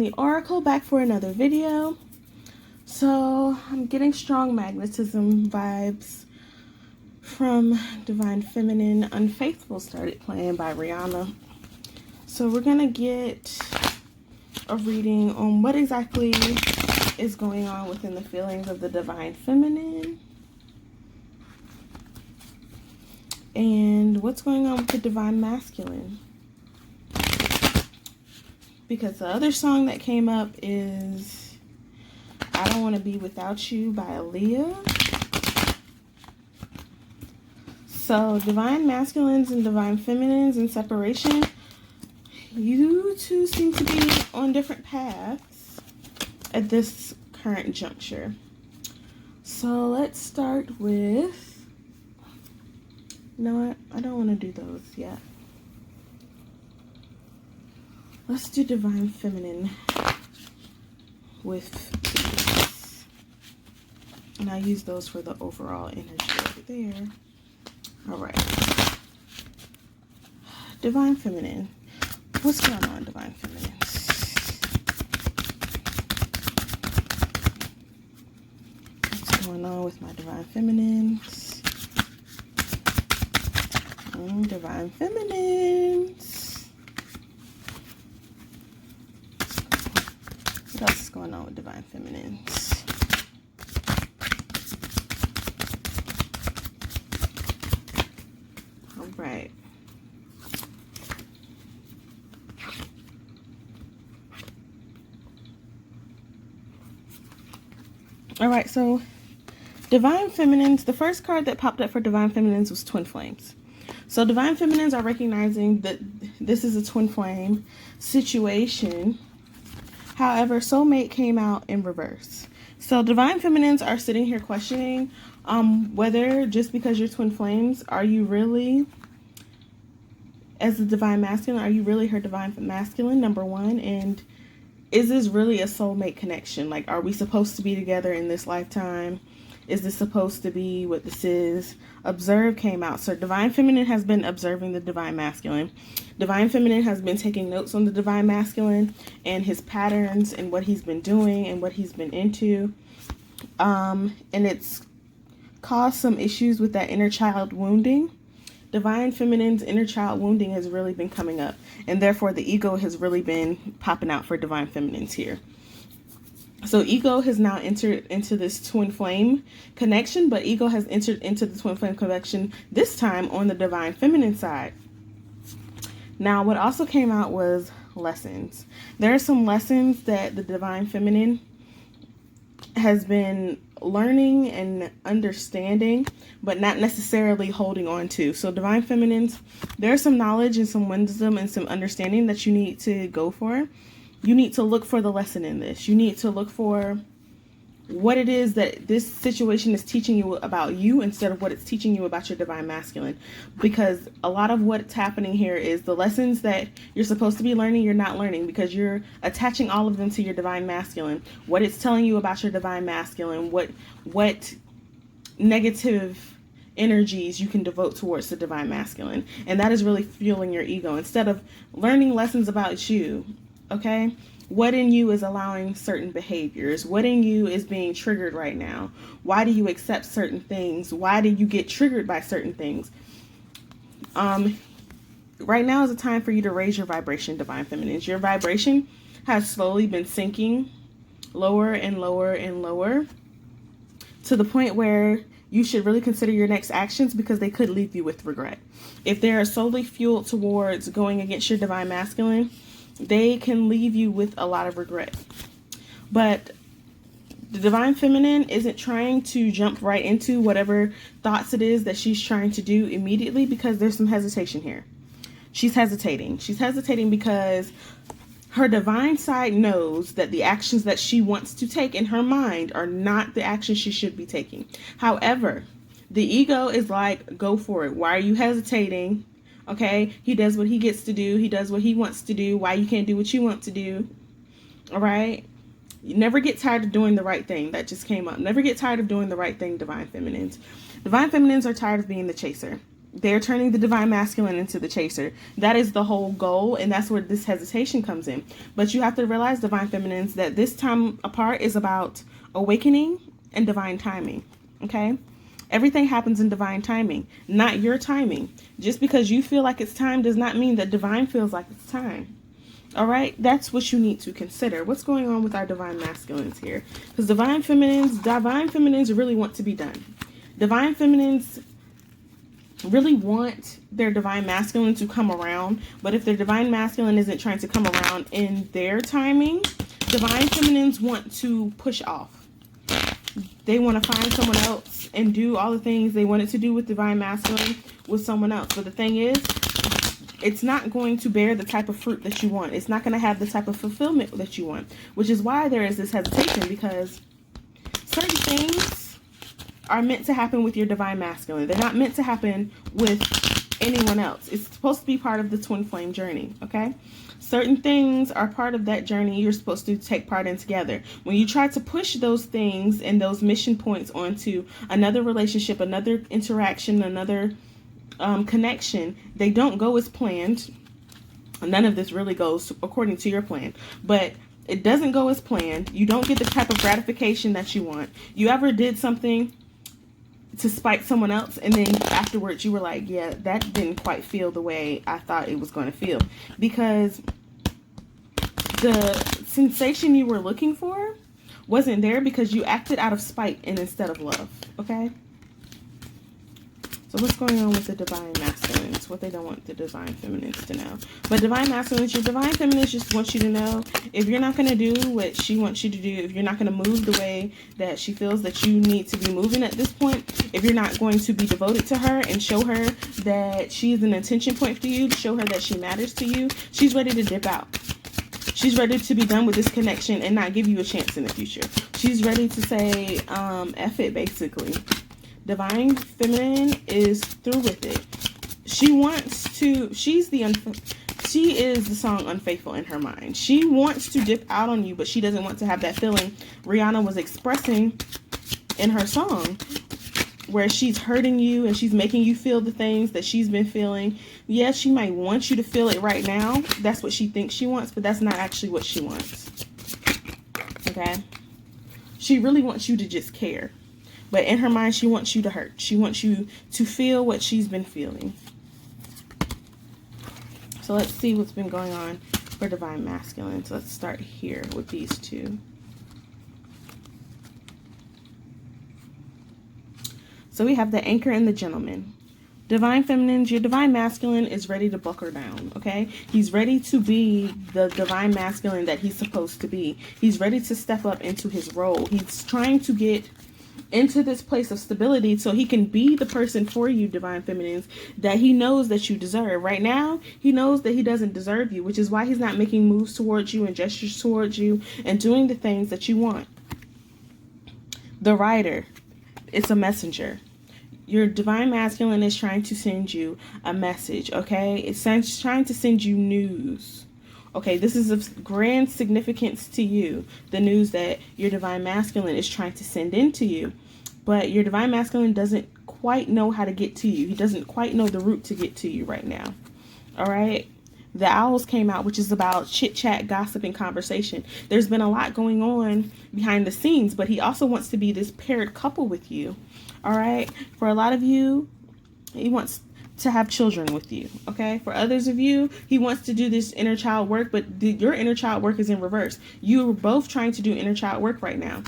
the Oracle, back for another video. So I'm getting strong magnetism vibes from Divine Feminine. Unfaithful started playing by Rihanna. So we're gonna get a reading on what exactly is going on within the feelings of the Divine Feminine and what's going on with the Divine Masculine. Because the other song that came up is I Don't Want to Be Without You by Aaliyah. So Divine Masculines and Divine Feminines in separation, you two seem to be on different paths at this current juncture. So let's start with, you know what, I don't want to do those yet. Let's do Divine Feminine with these. And I'll use those for the overall energy over there. Alright. Divine Feminine. What's going on, Divine Feminine? What's going on with my Divine Feminines? Divine Feminines. What else is going on with Divine Feminines? All right. All right, so Divine Feminines, the first card that popped up for Divine Feminines was Twin Flames. So Divine Feminines are recognizing that this is a twin flame situation. However, soulmate came out in reverse. So Divine Feminines are sitting here questioning whether just because you're twin flames, are you really, as a Divine Masculine, are you really her Divine Masculine, number one? And is this really a soulmate connection? Like, are we supposed to be together in this lifetime? Is this supposed to be what this is? Observe came out. So Divine Feminine has been observing the Divine Masculine. Divine Feminine has been taking notes on the Divine Masculine and his patterns and what he's been doing and what he's been into. And it's caused some issues with that inner child wounding. Divine Feminine's inner child wounding has really been coming up. And therefore the ego has really been popping out for Divine Feminines here. So ego has now entered into this twin flame connection, but ego has entered into the twin flame connection this time on the Divine Feminine side. Now, what also came out was lessons. There are some lessons that the Divine Feminine has been learning and understanding, but not necessarily holding on to. So Divine Feminines, there's some knowledge and some wisdom and some understanding that you need to go for. You need to look for the lesson in this. You need to look for what it is that this situation is teaching you about you instead of what it's teaching you about your Divine Masculine. Because a lot of what's happening here is the lessons that you're supposed to be learning, you're not learning because you're attaching all of them to your Divine Masculine. What it's telling you about your Divine Masculine, what negative energies you can devote towards the Divine Masculine. And that is really fueling your ego instead of learning lessons about you. Okay, what in you is allowing certain behaviors? What in you is being triggered right now? Why do you accept certain things? Why do you get triggered by certain things? Right now is a time for you to raise your vibration, Divine Feminines. Your vibration has slowly been sinking lower and lower and lower to the point where you should really consider your next actions because they could leave you with regret. If they are solely fueled towards going against your Divine Masculine, they can leave you with a lot of regret. But the Divine Feminine isn't trying to jump right into whatever thoughts it is that she's trying to do immediately because there's some hesitation here. She's hesitating. She's hesitating because her divine side knows that the actions that she wants to take in her mind are not the actions she should be taking. However, the ego is like, go for it. Why are you hesitating? Okay, he does what he gets to do. He does what he wants to do. Why you can't do what you want to do? All right. You never get tired of doing the right thing. That just came up. Never get tired of doing the right thing, Divine Feminines. Divine Feminines are tired of being the chaser. They're turning the divine masculine into the chaser. That is the whole goal, and that's where this hesitation comes in. But you have to realize, divine feminines, that this time apart is about awakening and divine timing. Okay? Everything happens in divine timing, not your timing. Just because you feel like it's time does not mean that divine feels like it's time. All right? That's what you need to consider. What's going on with our divine masculines here? Because divine feminines really want to be done. Divine feminines really want their divine masculine to come around, but if their divine masculine isn't trying to come around in their timing, divine feminines want to push off. They want to find someone else and do all the things they wanted to do with divine masculine with someone else. But the thing is, it's not going to bear the type of fruit that you want. It's not going to have the type of fulfillment that you want, which is why there is this hesitation, because certain things are meant to happen with your divine masculine. They're not meant to happen with anyone else. It's supposed to be part of the twin flame journey, okay? Certain things are part of that journey you're supposed to take part in together. When you try to push those things and those mission points onto another relationship, another interaction, another connection, they don't go as planned. None of this really goes according to your plan, but it doesn't go as planned. You don't get the type of gratification that you want. You ever did something to spite someone else, and then afterwards you were like, yeah, that didn't quite feel the way I thought it was going to feel, because the sensation you were looking for wasn't there because you acted out of spite and instead of love. Okay, so what's going on with the divine masculines? What they don't want the divine feminines to know. But divine masculines, your divine feminines just want you to know, if you're not going to do what she wants you to do, if you're not going to move the way that she feels that you need to be moving at this point, if you're not going to be devoted to her and show her that she is an attention point for you, show her that she matters to you, she's ready to dip out. She's ready to be done with this connection and not give you a chance in the future. She's ready to say, F it, basically. Divine feminine is through with it. She is the song Unfaithful in her mind. She wants to dip out on you, but she doesn't want to have that feeling Rihanna was expressing in her song, where she's hurting you and she's making you feel the things that she's been feeling. Yes, she might want you to feel it right now. That's what she thinks she wants, but that's not actually what she wants. Okay? She really wants you to just care. But in her mind, she wants you to hurt. She wants you to feel what she's been feeling. So let's see what's been going on for divine masculine. So let's start here with these two. So we have the anchor and the gentleman. Divine feminines, your divine masculine is ready to buckle down, okay? He's ready to be the divine masculine that he's supposed to be. He's ready to step up into his role. He's trying to get into this place of stability so he can be the person for you, divine feminines, that he knows that you deserve. Right now, he knows that he doesn't deserve you, which is why he's not making moves towards you and gestures towards you and doing the things that you want. The rider, it's a messenger. Your divine masculine is trying to send you a message, okay? It's trying to send you news. Okay, this is of grand significance to you, the news that your divine masculine is trying to send into you. But your divine masculine doesn't quite know how to get to you. He doesn't quite know the route to get to you right now. All right? The owls came out, which is about chit chat, gossip, and conversation. There's been a lot going on behind the scenes, but he also wants to be this paired couple with you. All right? For a lot of you, he wants to have children with you. Okay? For others of you, he wants to do this inner child work, but your inner child work is in reverse. You are both trying to do inner child work right now.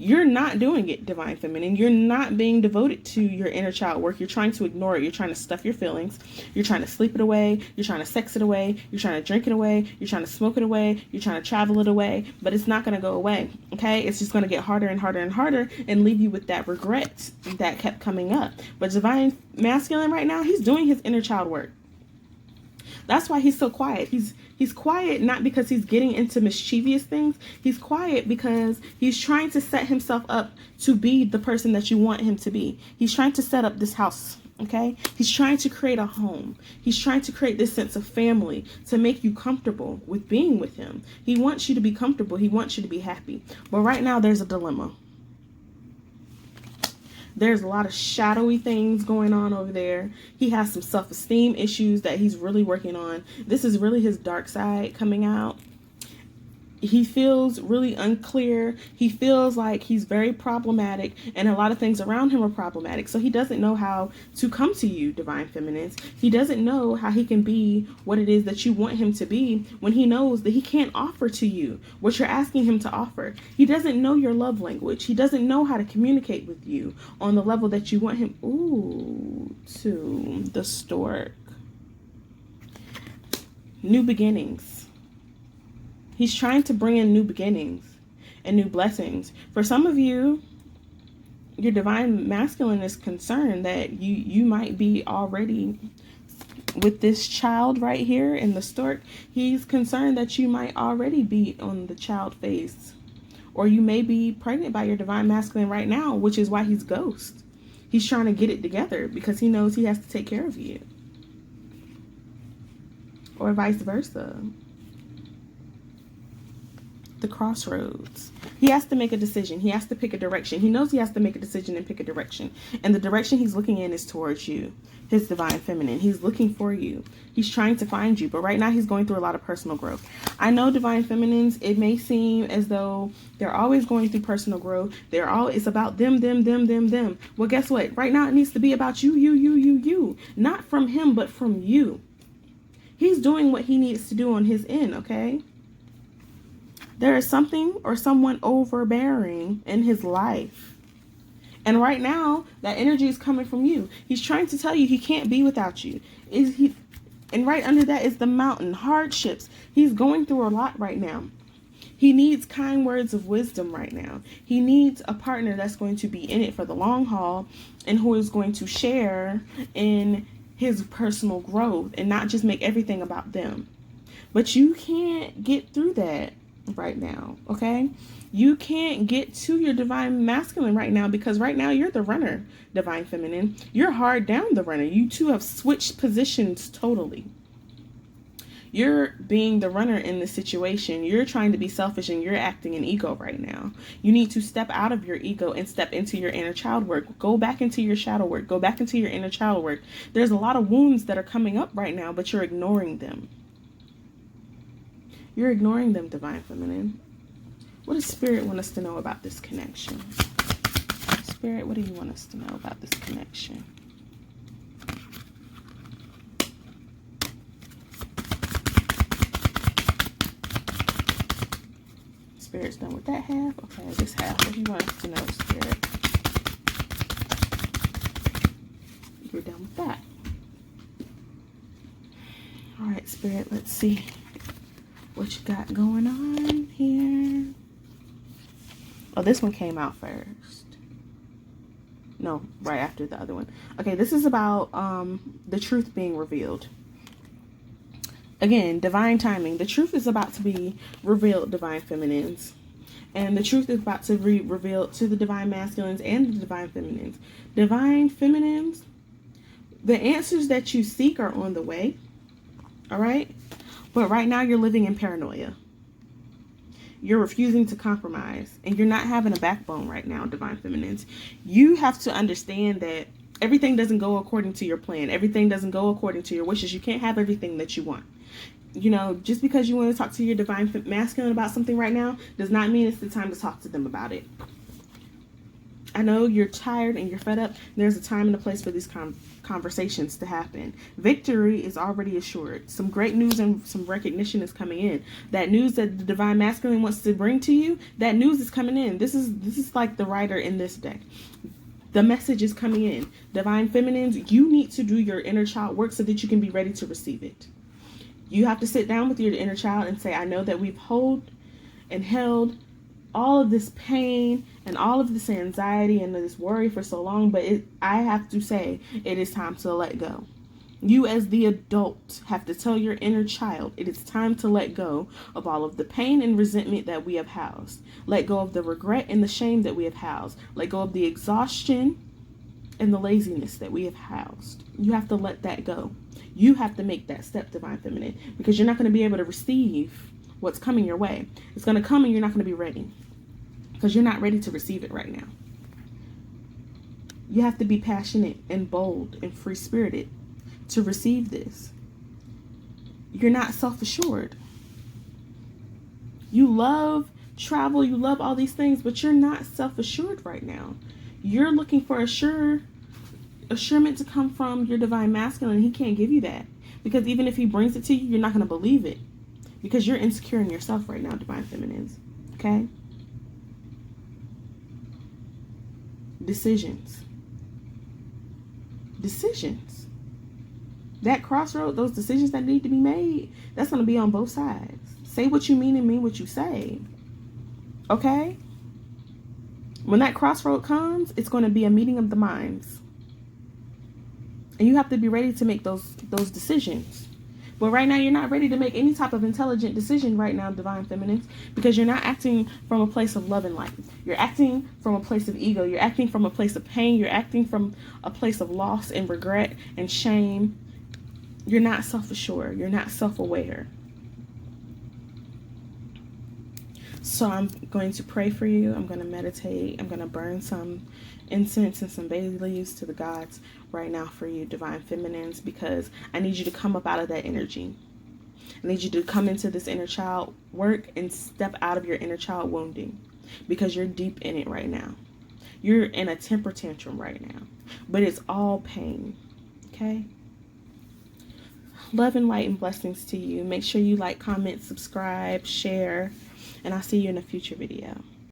You're not doing it, divine feminine. You're not being devoted to your inner child work. You're trying to ignore it. You're trying to stuff your feelings. You're trying to sleep it away. You're trying to sex it away. You're trying to drink it away. You're trying to smoke it away. You're trying to travel it away. But it's not going to go away. Okay? It's just going to get harder and harder and harder and leave you with that regret that kept coming up. But divine masculine right now, he's doing his inner child work. That's why he's so quiet. He's quiet not because he's getting into mischievous things. He's quiet because he's trying to set himself up to be the person that you want him to be. He's trying to set up this house, okay? He's trying to create a home. He's trying to create this sense of family to make you comfortable with being with him. He wants you to be comfortable. He wants you to be happy. But right now there's a dilemma. There's a lot of shadowy things going on over there. He has some self-esteem issues that he's really working on. This is really his dark side coming out. He feels really unclear. He feels like he's very problematic, and a lot of things around him are problematic. So he doesn't know how to come to you, Divine Feminines. He doesn't know how he can be what it is that you want him to be when he knows that he can't offer to you what you're asking him to offer. He doesn't know your love language. He doesn't know how to communicate with you on the level that you want him. Ooh, to the stork. New beginnings. He's trying to bring in new beginnings and new blessings. For some of you, your divine masculine is concerned that you might be already with this child right here in the stork. He's concerned that you might already be on the child phase. Or you may be pregnant by your divine masculine right now, which is why he's ghost. He's trying to get it together because he knows he has to take care of you. Or vice versa. The crossroads. He has to make a decision. He has to pick a direction. He knows he has to make a decision and pick a direction. And the direction he's looking in is towards you, his divine feminine. He's looking for you. He's trying to find you. But right now he's going through a lot of personal growth. I know, divine feminines, it may seem as though they're always going through personal growth. It's about them. Well, guess what? Right now it needs to be about you. Not from him, but from you. He's doing what he needs to do on his end, okay? There is something or someone overbearing in his life. And right now, that energy is coming from you. He's trying to tell you he can't be without you. And right under that is the mountain, hardships. He's going through a lot right now. He needs kind words of wisdom right now. He needs a partner that's going to be in it for the long haul and who is going to share in his personal growth and not just make everything about them. But you can't get through that right now, okay? You can't get to your divine masculine right now because right now you're the runner, divine feminine. You're hard down the runner. You two have switched positions totally. You're being the runner in this situation. You're trying to be selfish and you're acting in ego right now. You need to step out of your ego and step into your inner child work. Go back into your shadow work. Go back into your inner child work. There's a lot of wounds that are coming up right now, but you're ignoring them. You're ignoring them, divine feminine. What does Spirit want us to know about this connection? Spirit, what do you want us to know about this connection? Spirit's done with that half. Okay, this half. What do you want us to know, Spirit? You're done with that. All right, Spirit, let's see what you got going on here. Oh, this one came out first. No, right after the other one. Okay, this is about the truth being revealed. Again, divine timing. The truth is about to be revealed, divine feminines. And the truth is about to be revealed to the divine masculines and the divine feminines. Divine feminines, the answers that you seek are on the way. All right? But right now you're living in paranoia. You're refusing to compromise. And you're not having a backbone right now, divine feminines. You have to understand that everything doesn't go according to your plan. Everything doesn't go according to your wishes. You can't have everything that you want. You know, just because you want to talk to your divine masculine about something right now does not mean it's the time to talk to them about it. I know you're tired and you're fed up. There's a time and a place for these conversations to happen. Victory is already assured. Some great news and some recognition is coming in. That news that the divine masculine wants to bring to you, that news is coming in. This is like the writer in this deck. The message is coming in. Divine feminines, you need to do your inner child work so that you can be ready to receive it. You have to sit down with your inner child and say, I know that we've held all of this pain and all of this anxiety and this worry for so long, but I have to say it is time to let go. You as the adult have to tell your inner child it is time to let go of all of the pain and resentment that we have housed. Let go of the regret and the shame that we have housed. Let go of the exhaustion and the laziness that we have housed. You have to let that go. You have to make that step, divine feminine, because you're not going to be able to receive what's coming your way. It's going to come and you're not going to be ready because you're not ready to receive it right now. You have to be passionate and bold and free-spirited to receive this. You're not self-assured. You love travel, you love all these things, but you're not self-assured right now. You're looking for assurement to come from your divine masculine, and he can't give you that. Because even if he brings it to you, you're not going to believe it. Because you're insecure in yourself right now, divine feminines. Okay? Decisions. That crossroad, those decisions that need to be made, that's going to be on both sides. Say what you mean and mean what you say. Okay? When that crossroad comes, it's going to be a meeting of the minds. And you have to be ready to make those decisions. But right now, you're not ready to make any type of intelligent decision right now, divine feminines, because you're not acting from a place of love and light. You're acting from a place of ego. You're acting from a place of pain. You're acting from a place of loss and regret and shame. You're not self-assured. You're not self-aware. So I'm going to pray for you. I'm going to meditate. I'm going to burn some incense and some bay leaves to the gods right now for you, divine feminines, because I need you to come up out of that energy. I need you to come into this inner child work and step out of your inner child wounding, because you're deep in it right now. You're in a temper tantrum right now, but it's all pain. Okay? Love and light and blessings to you. Make sure you like, comment, subscribe, share, and I'll see you in a future video.